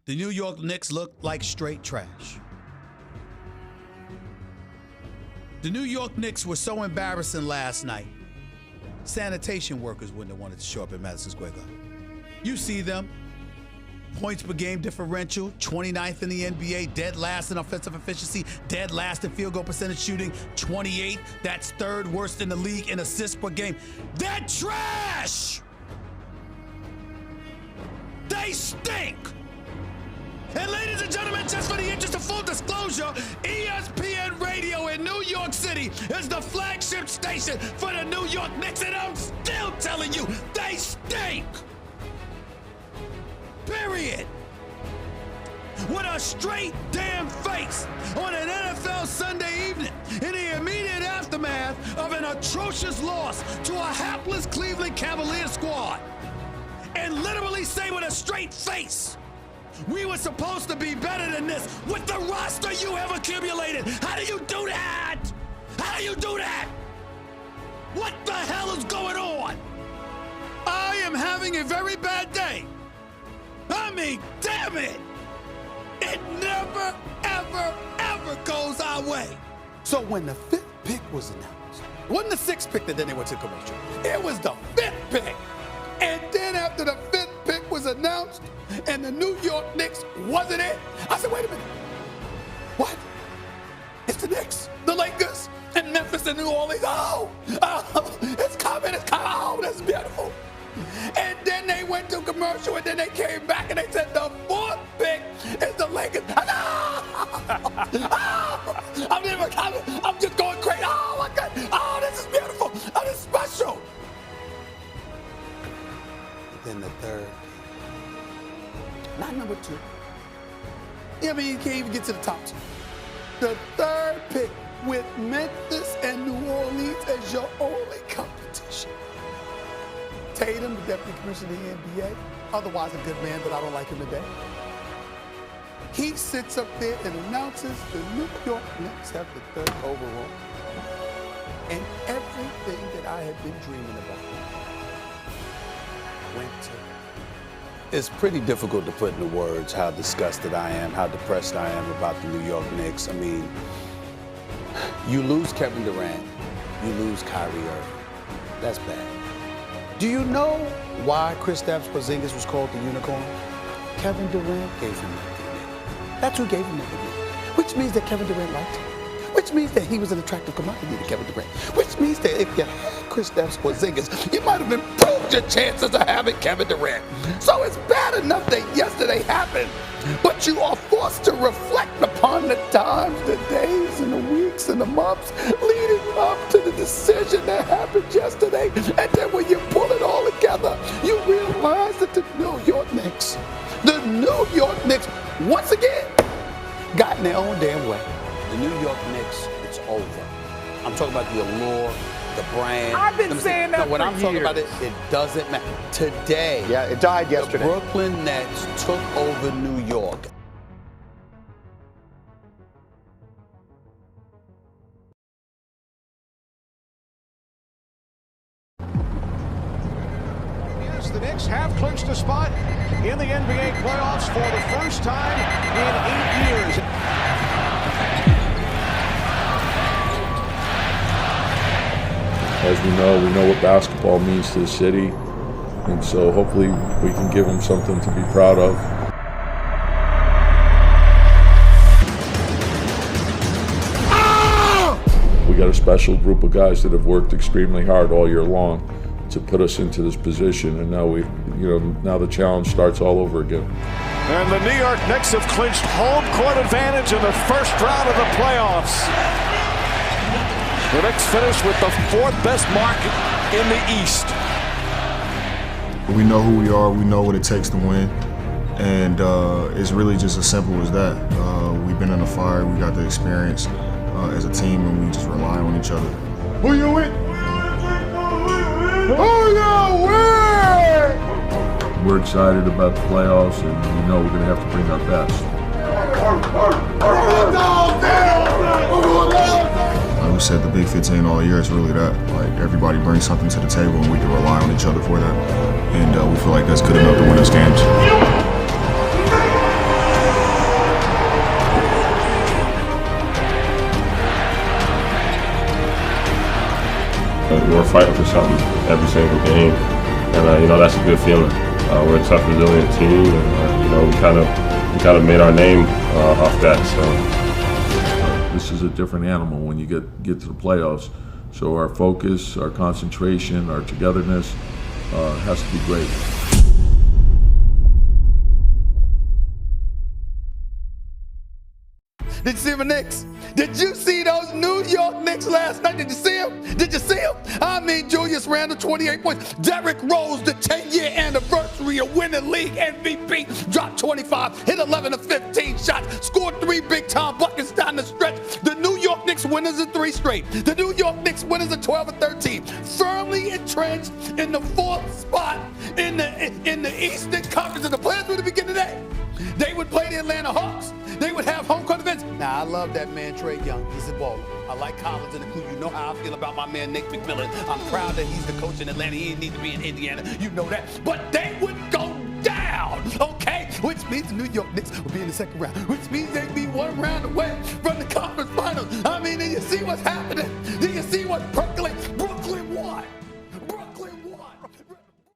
The New York Knicks looked like straight trash. The New York Knicks were so embarrassing last night. Sanitation workers wouldn't have wanted to show up at Madison Square Garden. You see them. Points per game differential, 29th in the NBA, dead last in offensive efficiency, dead last in field goal percentage shooting, 28th. That's third worst in the league in assists per game. They're trash! They stink! And ladies and gentlemen, just for the interest of full disclosure, ESPN Radio in New York City is the flagship station for the New York Knicks, and I'm still telling you, they stink! Period. With a straight damn face on an NFL Sunday evening in the immediate aftermath of an atrocious loss to a hapless Cleveland Cavaliers squad. And literally say with a straight face, we were supposed to be better than this with the roster you have accumulated. How do you do that? How do you do that? What the hell is going on? I am having a very bad day. I mean, damn it! It never, ever, ever goes our way. So when the 5th pick was announced, it wasn't the 6th pick that then they went to commercial. It was the 5th pick. And then after the 5th pick was announced and the New York Knicks wasn't it, I said, wait a minute. What? It's the Knicks, the Lakers, and Memphis and New Orleans. It's coming, oh, that's beautiful. And then they went to commercial, and then they came back, and they said the 4th pick is the Lakers. I'm just going crazy. Oh, my God. Oh, this is beautiful. Oh, this is special. Then the 3rd, not number 2. I mean, you can't even get to the top 2. The 3rd pick with Memphis and New Orleans as your only competition. Tatum, the deputy commissioner of the NBA, otherwise a good man, but I don't like him today. He sits up there and announces the New York Knicks have the 3rd overall. And everything that I had been dreaming about went to. It's pretty difficult to put into words how disgusted I am, how depressed I am about the New York Knicks. I mean, you lose Kevin Durant, you lose Kyrie Irving. That's bad. Do you know why Kristaps Porzingis was called the unicorn? Kevin Durant gave him that nickname. That's who gave him that nickname. Which means that Kevin Durant liked him. Which means that he was an attractive commodity to Kevin Durant. Which means that if you had Kristaps Porzingis, you might have improved your chances of having Kevin Durant. So it's bad enough that yesterday happened, but you are forced to reflect upon the times, the days, and the weeks, and the months leading up to the decision that happened yesterday. And then when you pull it all together, you realize that the New York Knicks, once again, got in their own damn way. The New York Knicks, it's over. I'm talking about the allure, the brand. I've been saying that when for I'm talking about it, it doesn't matter. Today, yeah, it died yesterday. The Brooklyn Nets took over New York. Yes, the Knicks have clinched a spot in the NBA playoffs for the first time in 8 years. As we know what basketball means to the city, and so hopefully we can give them something to be proud of. We got a special group of guys that have worked extremely hard all year long to put us into this position, and now the challenge starts all over again. And the New York Knicks have clinched home court advantage in the first round of the playoffs. The Knicks finish with the 4th best mark in the East. We know who we are, we know what it takes to win, and it's really just as simple as that. We've been in the fire, we got the experience as a team, and we just rely on each other. Who you with? We're excited about the playoffs, and we know we're going to have to bring our best. Like we said, the Big 15 all year, it's really that. Like, everybody brings something to the table, and we can rely on each other for that. And we feel like that's good enough to win us games. fighting for something every single game, and that's a good feeling. We're a tough, resilient team, and we kind of made our name off that. So this is a different animal when you get to the playoffs. So our focus, our concentration, our togetherness has to be great. Did you see my Knicks? Did you see those New York Knicks last night? Did you see them? Did you see them? I mean, Julius Randle, 28 points. Derrick Rose, the 10-year anniversary of winning league MVP, dropped 25, hit 11 of 15 shots, scored 3 big-time buckets down the stretch. The New York Knicks winners of 3 straight. The New York Knicks winners of 12 of 13. Firmly entrenched in the 4th spot in the Eastern Conference. And the plans were to begin today. They would play the Atlanta Hawks. They would have home court events. Now, I love that man, Trae Young. He's a baller. I like Collins and the crew. You know how I feel about my man, Nate McMillan. I'm proud that he's the coach in Atlanta. He didn't need to be in Indiana. You know that. But they would go down, okay? Which means the New York Knicks will be in the second round. Which means they'd be 1 round away from the conference finals. I mean, do you see what's happening? Do you see what's percolating?